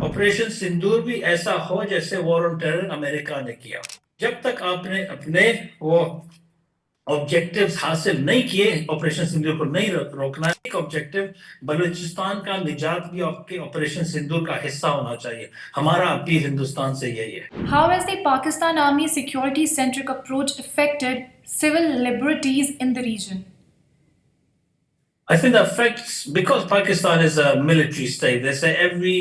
Operation सिंदूर भी ऐसा हो जैसे वॉर ऑन टेरर अमेरिका ने किया। जब तक आपने अपने वो ऑब्जेक्टिव्स हासिल नहीं किए, ऑपरेशन सिंदूर को नहीं रोकना। एक ऑब्जेक्टिव बलूचिस्तान का निजात भी आपके ऑपरेशन सिंदूर का हिस्सा होना चाहिए। हमारा अपील हिंदुस्तान से यही है। How has the Pakistan Army security-centric approach affected civil liberties in the region? I think the effects, because Pakistan is a military state, they say every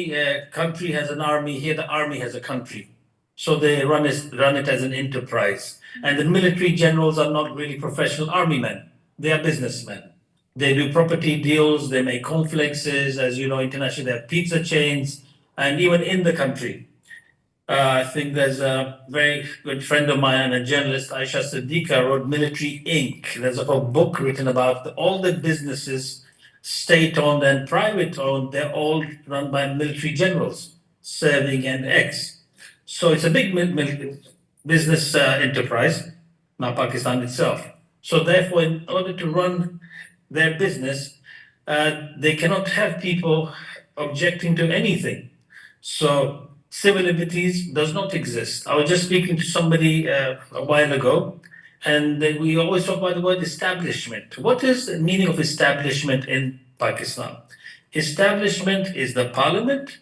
country has an army. Here, the army has a country. So they run it as an enterprise. And the military generals are not really professional army men. They are businessmen. They do property deals, they make conflicts. As you know, internationally, they have pizza chains. And even in the country, I think there's a very good friend of mine, a journalist, Aisha Siddiqa, wrote Military Inc. There's a whole book written about all the businesses, state-owned and private-owned. They're all run by military generals serving an ex. So it's a big business enterprise, not Pakistan itself. So therefore, in order to run their business, they cannot have people objecting to anything. So civil liberties does not exist. I was just speaking to somebody a while ago, and we always talk about the word establishment. What is the meaning of establishment in Pakistan? Establishment is the parliament,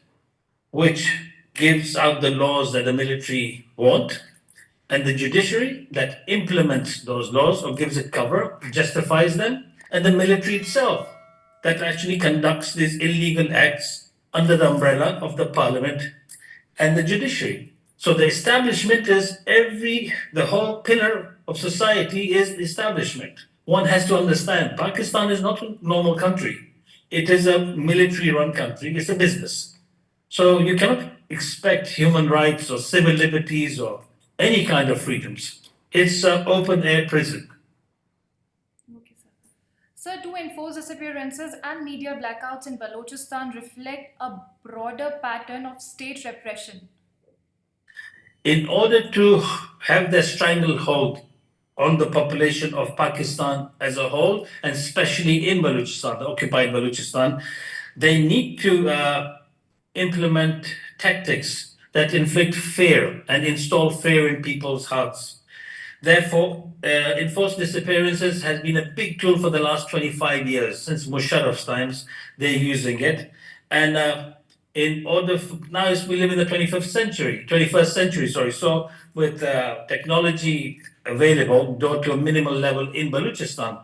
which gives out the laws that the military want, and the judiciary that implements those laws or gives it cover, justifies them, and the military itself that actually conducts these illegal acts under the umbrella of the parliament and the judiciary. So the establishment is the whole pillar of society is the establishment. One has to understand Pakistan is not a normal country. It is a military run country, it's a business. So you cannot expect human rights or civil liberties or any kind of freedoms. It's an open air prison. Okay, sir. Sir, do enforced disappearances and media blackouts in Balochistan reflect a broader pattern of state repression? In order to have their stranglehold on the population of Pakistan as a whole, and especially in Balochistan, the occupied Balochistan, they need to implement tactics that inflict fear and install fear in people's hearts. Therefore, enforced disappearances has been a big tool for the last 25 years. Since Musharraf's times, they're using it. And in order now we live in the 21st century, sorry. So with technology available, though to a minimal level in Balochistan,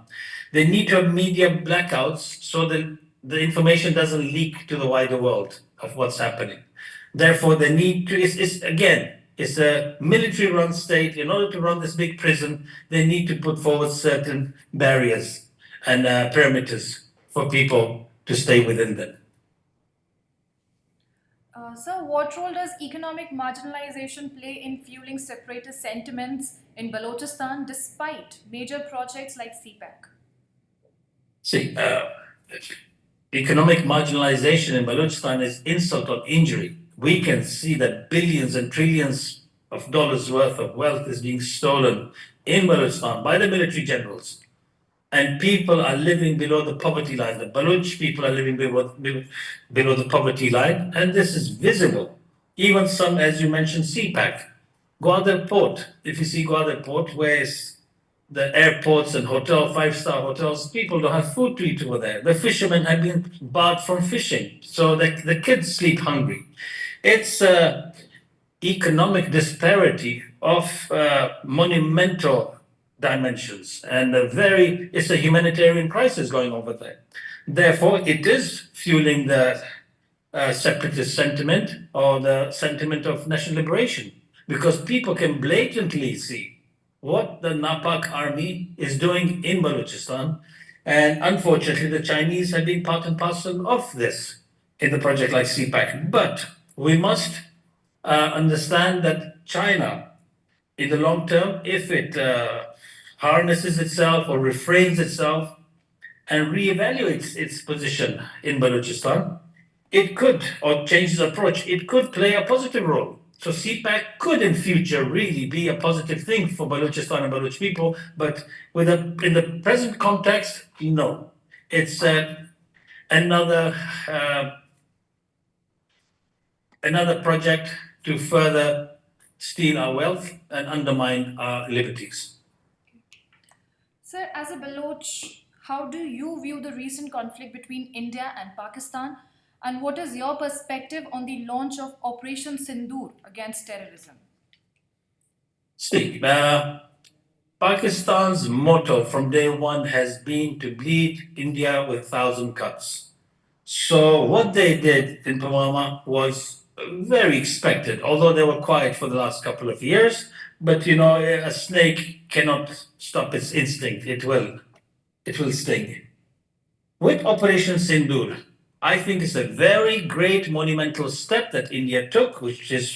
they need to have media blackouts so that the information doesn't leak to the wider world of what's happening. Therefore, they need to, it's a military run state. In order to run this big prison, they need to put forward certain barriers and perimeters for people to stay within them. So, what role does economic marginalization play in fueling separatist sentiments in Balochistan despite major projects like CPAC? See, economic marginalization in Balochistan is insult on injury. We can see that billions and trillions of dollars worth of wealth is being stolen in Balochistan by the military generals. And people are living below the poverty line. The Baloch people are living below the poverty line, and this is visible. Even some, as you mentioned, CPAC. Gwadar Port, if you see Gwadar Port, where the airports and five-star hotels, people don't have food to eat over there. The fishermen have been barred from fishing, so the kids sleep hungry. It's economic disparity of monumental dimensions, and it's a humanitarian crisis going over there. Therefore, it is fueling the separatist sentiment or the sentiment of national liberation, because people can blatantly see what the Napak army is doing in Balochistan. And unfortunately, the Chinese have been part and parcel of this in the project like CPAC. But we must understand that China, in the long term, if it harnesses itself or refrains itself and reevaluates its position in Balochistan, it could, or change its approach, it could play a positive role. So CPAC could in future really be a positive thing for Balochistan and Baloch people, but in the present context, no. It's another another project to further steal our wealth and undermine our liberties. Sir, as a Baloch, how do you view the recent conflict between India and Pakistan? And what is your perspective on the launch of Operation Sindoor against terrorism? See, Pakistan's motto from day one has been to bleed India with 1,000 cuts. So what they did in Pulwama was very expected, although they were quiet for the last couple of years. But you know, a snake cannot stop its instinct. It will sting. With Operation Sindoor, I think it's a very great monumental step that India took, which is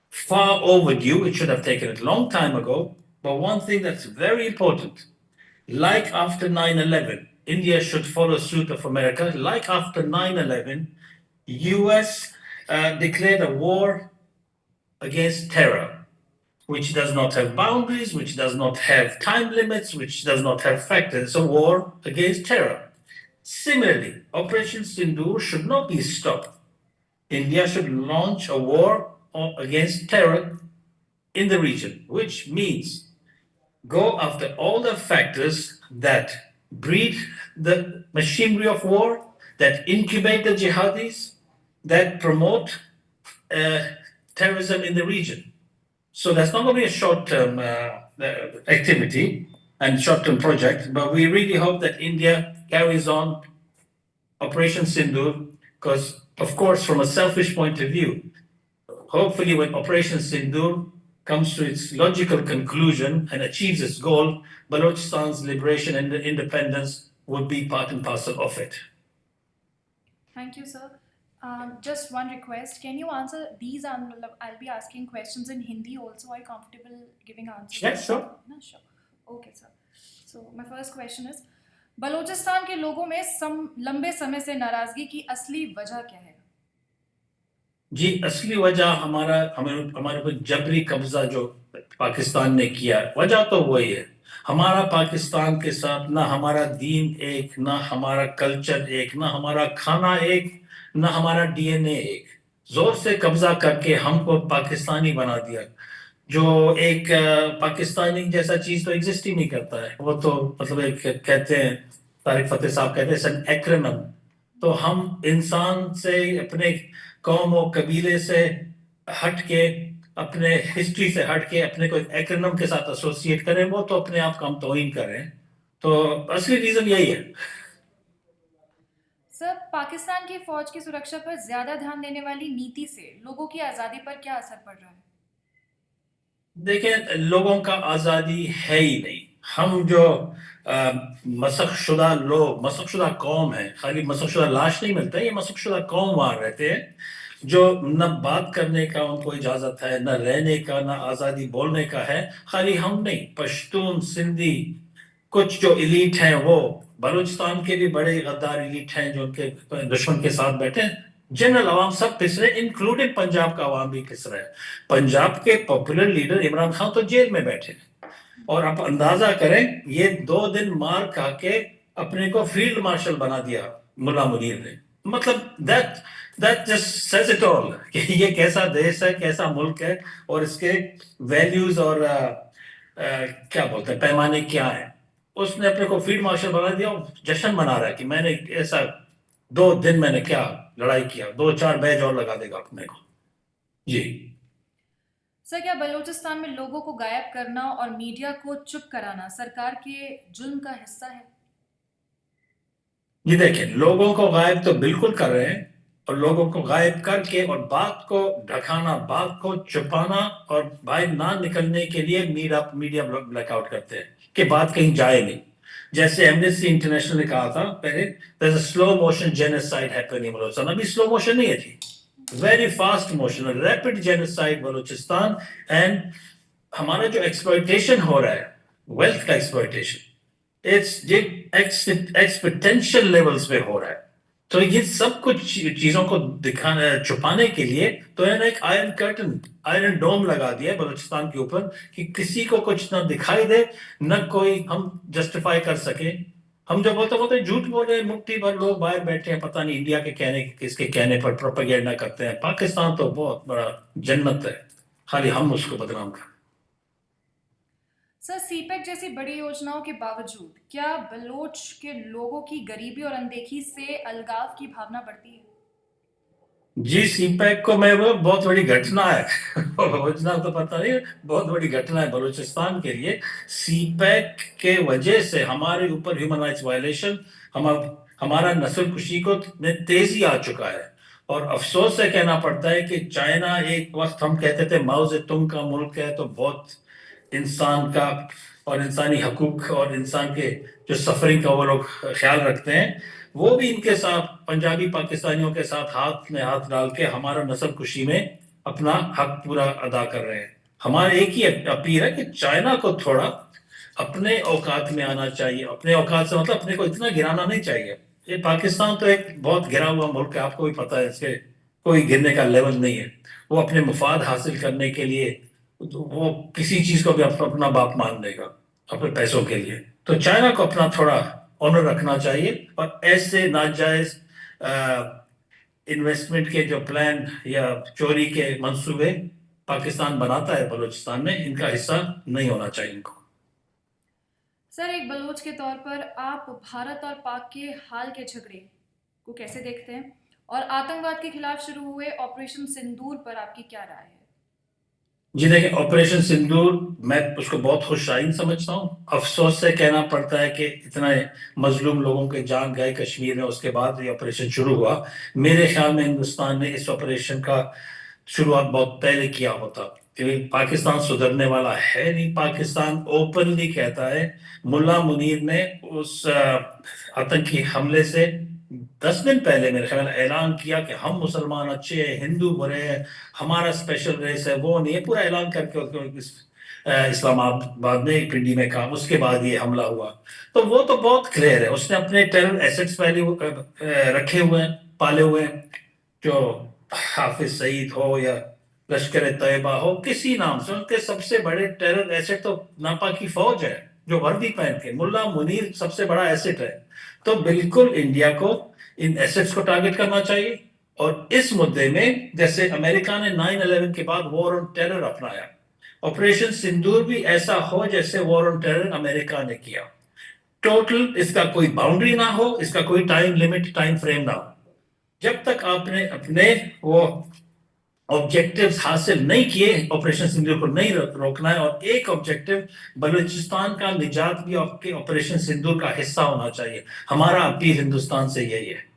far overdue. It should have taken it a long time ago. But one thing that's very important, like after 9/11, India should follow suit of America. Like after 9/11, US declared a war against terror, which does not have boundaries, which does not have time limits, which does not have factors. It's a war against terror. Similarly, Operation Sindoor should not be stopped. India should launch a war against terror in the region, which means go after all the factors that breed the machinery of war, that incubate the jihadis, that promote terrorism in the region. So that's not going to be a short-term activity and short-term project, but we really hope that India carries on Operation Sindoor, because, of course, from a selfish point of view, hopefully when Operation Sindoor comes to its logical conclusion and achieves its goal, Balochistan's liberation and independence would be part and parcel of it. Thank you, sir. Just one request. Can you answer these? I'll be asking questions in Hindi also. Are you comfortable giving answers? Yeah, sure. No, sure. Okay, sir. So my first question is, Balochistan के लोगों में लंबे समय से नाराजगी की असली वजह क्या है? जी, असली वजह हमारे ऊपर जबरी कब्जा जो पाकिस्तान ने किया, वजह तो वही है। हमारा पाकिस्तान के साथ ना हमारा दीन एक, ना हमारा कल्चर एक, ना हमारा खाना एक, ना हमारा डीएनए एक। जोर से कब्जा करके हमको पाकिस्तानी बना दिया, जो एक पाकिस्तानी जैसा चीज तो एग्जिस्ट ही नहीं करता है। वो तो मतलब एक कहते हैं, तारिक फतेह साहब कहते हैं एक्रोनिम। तो हम इंसान से, अपने कौम और कबीले से हट के, अपने हिस्ट्री से हट के अपने को एक्रोनिम के साथ एसोसिएट करें, वो तो अपने आप का हम तौहीन करें। तो असली रीजन यही है। सर, पाकिस्तान की फौज की सुरक्षा पर ज्यादा ध्यान देने वाली नीति से लोगों की आजादी पर क्या असर पड़ रहा है? देखिए, लोगों का आजादी है ही नहीं। हम जो मसखशुदा लोग, मसखशुदा कौम है, खाली मसखशुदा लाश नहीं मिलता है, ये मसखशुदा कौम वहां रहते हैं, जो न बात करने का उनको इजाजत है, न रहने का, न आजादी बोलने का है। खाली हम नहीं, पश्तून, सिंधी, कुछ जो इलीट हैं, वो बलूचिस्तान के भी बड़े गद्दार इलीट हैं जो उनके दुश्मन के साथ बैठे हैं। जनरल आवाम सब पिस रहे, इंक्लूडिंग पंजाब का आवाम भी पिस रहा है। पंजाब के पॉपुलर लीडर इमरान खान तो जेल में बैठे हैं, और आप अंदाजा करें, ये 2 दिन मार खा के अपने को फील्ड मार्शल बना दिया मुल्ला मुनीर ने। मतलब that just says it all कि ये कैसा देश है, कैसा मुल्क है, और इसके वैल्यूज और क्या बोलते हैं, पैमाने क्या है। उसने अपने को फील्ड मार्शल बना दिया और जश्न मना रहा है कि मैंने ऐसा 2 दिन मैंने क्या लड़ाई किया, 2-4 बैज और लगा देगा अपने को। जी सर, क्या बलूचिस्तान में लोगों को गायब करना और मीडिया को चुप कराना सरकार के जुल्म का हिस्सा है? ये देखिए, लोगों को गायब तो बिल्कुल कर रहे हैं, और लोगों को गायब करके और बात को ढकाना, बात को छुपाना और बाहर ना निकलने के लिए मीडिया ब्लैकआउट करते हैं कि बात कहीं जाए नहीं। जैसे एमनेस्टी इंटरनेशनल ने कहा था पहले, there's a slow motion genocide happening in Balochistan। अभी स्लो मोशन नहीं है थी, very fast motion, rapid genocide Balochistan. And हमारा जो एक्सप्लॉयटेशन हो रहा है, वेल्थ का एक्सप्लॉयटेशन, एक्सपोनेंशियल लेवल्स पे हो रहा है। तो ये सब कुछ चीजों को दिखाने, छुपाने के लिए तो इन्होंने एक आयरन कर्टन, आयरन डोम लगा दिया बलूचिस्तान के ऊपर कि किसी को कुछ ना दिखाई दे, न कोई हम जस्टिफाई कर सके ہم جو بولتے بولتے جھوٹ بول رہے ہیں، مٹھی بھر لوگ باہر بیٹھے ہیں، پتہ نہیں انڈیا کے کہنے کس کے کہنے پر پروپیگنڈا کرتے ہیں. پاکستان تو بہت بڑا جنت ہے، خالی ہم اس کو بدنام کریں. سر، سی پیک جیسی بڑی یوجناؤں کے باوجود کیا بلوچ کے لوگوں کی غریبی اور اندیکھی سے الگاؤ کی بھاونا بڑھتی ہے؟ جی، سی پیک کو میں وہ بہت بڑی گھٹنا ہے. یوجنا تو پتہ نہیں، بہت بڑی گھٹنا ہے بلوچستان کے لیے. سی پیک کے وجہ سے ہمارے اوپر ہیومن رائٹس وائلیشن، ہمارا نسل کشی کو میں تیزی آ چکا ہے. اور افسوس سے کہنا پڑتا ہے کہ چائنا، ایک وقت ہم کہتے تھے ماؤ زے تنگ کا ملک ہے، تو بہت انسان کا اور انسانی حقوق اور انسان کے جو سفرنگ کا وہ لوگ خیال رکھتے ہیں. وہ بھی ان کے ساتھ، پنجابی پاکستانیوں کے ساتھ ہاتھ میں ہاتھ ڈال کے ہمارا نسل کشی میں اپنا حق پورا ادا کر رہے ہیں. ہمارے ایک ہی اپیل ہے کہ چائنا کو تھوڑا اپنے اوقات میں آنا چاہیے. اپنے اوقات سے مطلب اپنے کو اتنا گرانا نہیں چاہیے. یہ پاکستان تو ایک بہت گرا ہوا ملک ہے، آپ کو بھی پتہ ہے، اس کے کوئی گرنے کا لیول نہیں ہے. وہ اپنے مفاد حاصل کرنے کے لیے وہ کسی چیز کو بھی اپنا باپ مان لے گا اپنے پیسوں کے لیے. تو چائنا کو اپنا تھوڑا آنر رکھنا چاہیے، اور ایسے ناجائز انویسٹمنٹ کے جو پلان یا چوری کے منصوبے پاکستان بناتا ہے بلوچستان میں، ان کا حصہ نہیں ہونا چاہیے ان کو. سر، ایک بلوچ کے طور پر آپ بھارت اور پاک کے حال کے جھگڑے کو کیسے دیکھتے ہیں، اور آتنکواد کے خلاف شروع ہوئے آپریشن سندور پر آپ کی کیا رائے ہے؟ جی دیکھیں، آپریشن سندور میں اس کو بہت خوش آئند سمجھتا ہوں. افسوس سے کہنا پڑتا ہے کہ اتنے مظلوم لوگوں کے جان گئے کشمیر میں، اس کے بعد یہ آپریشن شروع ہوا. میرے خیال میں ہندوستان نے اس آپریشن کا شروعات بہت پہلے کیا ہوتا. کہ پاکستان سدھرنے والا ہے نہیں. پاکستان اوپنلی کہتا ہے. ملا منیر نے اس آتنکی حملے سے 10 دن پہلے میرے خیال اعلان کیا کہ ہم مسلمان اچھے ہیں، ہندو برے ہیں، ہمارا اسپیشل ریس ہے، وہ نہیں ہے. پورا اعلان کر کے اسلام آباد میں پنڈی میں کہا. اس کے بعد یہ حملہ ہوا. تو وہ تو بہت کلیئر ہے، اس نے اپنے ٹیرر ایسٹس پہلے رکھے ہوئے ہیں، پالے ہوئے ہیں. جو حافظ سعید ہو یا لشکر طیبہ ہو، کسی نام سے ان کے سب سے بڑے ٹیرر ایسٹ تو ناپاکی فوج ہے جو وردی پہن کے. ملا منیر سب سے بڑا ایسٹ ہے. تو بالکل انڈیا کو ان ایسٹس کو ٹارگٹ کرنا چاہیے. اور اس مدے میں جیسے امریکہ نے 9/11 کے بعد وار آن ٹیرر اپنایا، آپریشن سندور بھی ایسا ہو جیسے وار آن ٹیرر امریکہ نے کیا. ٹوٹل اس کا کوئی باؤنڈری نہ ہو، اس کا کوئی ٹائم لیمٹ، ٹائم فریم نہ ہو. جب تک آپ نے اپنے وہ آبجیکٹیوز حاصل نہیں کیے، آپریشن سندور کو نہیں روکنا ہے. اور ایک آبجیکٹیو بلوچستان کا نجات بھی آپ کے آپریشن سندور کا حصہ ہونا چاہیے. ہمارا اپیل ہندوستان سے یہی ہے.